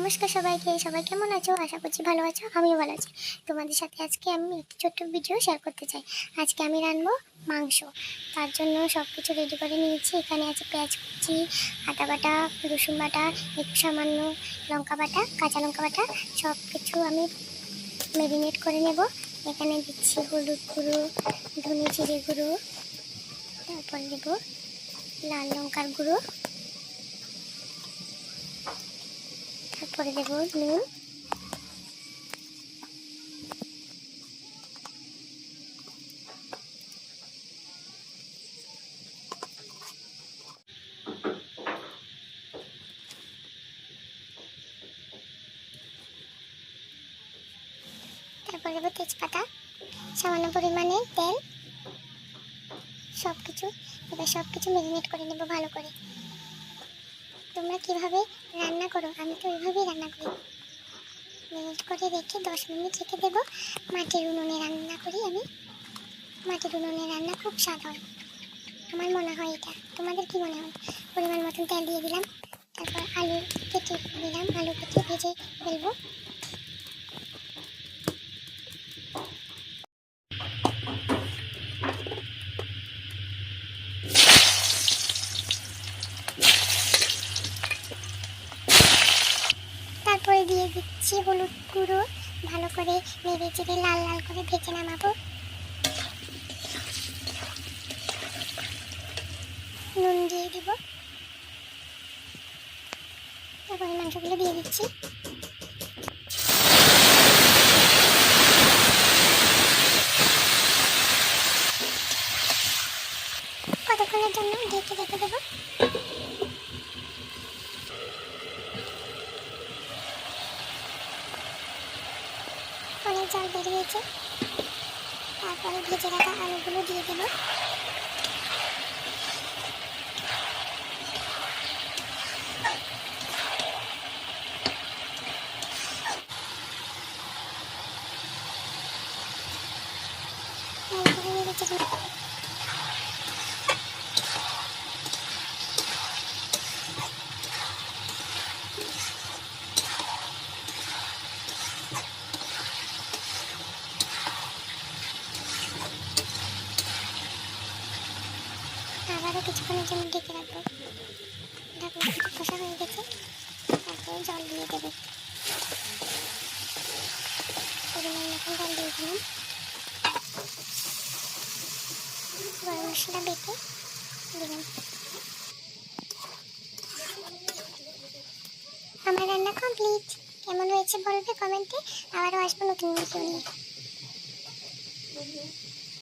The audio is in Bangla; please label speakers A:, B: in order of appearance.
A: নমস্কার সবাইকে, সবাই কেমন আছো? আশা করছি ভালো আছো, আমিও ভালো আছি। তোমাদের সাথে আজকে আমি একটি ছোট্ট ভিডিও শেয়ার করতে চাই। আজকে আমি রান্নাবো মাংস। তার জন্য সব কিছু রেডি করে নিয়েছি। এখানে আছে পেঁয়াজ কুচি, আদা বাটা, রসুন বাটা, একটু সামান্য লঙ্কা বাটা, কাঁচা লঙ্কা বাটা, সব কিছু আমি ম্যারিনেট করে নেব। এখানে দিচ্ছি হলুদ গুঁড়ো, ধনে জিরে গুঁড়ো, তারপর দেব লাল লঙ্কার গুঁড়ো, তারপরে দেব নুন, তারপর দেবো তেজপাতা, সামান্য পরিমাণে তেল, এবার সব কিছু ম্যারিনেট করে নেব ভালো করে। তোমরা কিভাবে রান্না করো? আমি তো ওইভাবেই রান্না করি। ম্যারিনেট করে রেখে 10 মিনিট রেখে দেবো। মাটির উনুনে রান্না করি আমি। মাটির উনুনে রান্না খুব স্বাদ হয়, আমার মনে হয় এটা। তোমাদের কি মনে হয়? পরিমাণ মতন তেল দিয়ে দিলাম, তারপর আলু কেটে দিলাম, আলু কেটে ভেজে ফেলবো। তারপরে দিয়ে দিচ্ছি হলুদ গুঁড়ো, ভালো করে নেড়ে চেড়ে লাল লাল করে ভেজে নামাবো। নুন দিয়ে দিব, তারপরে মাংসগুলো দিয়ে দিচ্ছি। কতক্ষণের জন্য ঢেকে রেখে দেবো। অনেক জল বেরিয়েছে, তারপরে ভেজে রাখা আলুগুলো দিয়ে দেবো। আবারও কিছুক্ষণের জন্য ঢেকে রাখবো। ঢাকনা কষা হয়ে গেছে, তারপরে জল দিয়ে দেবো। পরিমাণ মতন জল দিয়ে দিলাম। গরম মশলা বেটে দিলাম। আমার রান্না কমপ্লিট। কেমন হয়েছে বলবে কমেন্টে। আবারও আসবো নতুন ভিডিও নিয়ে।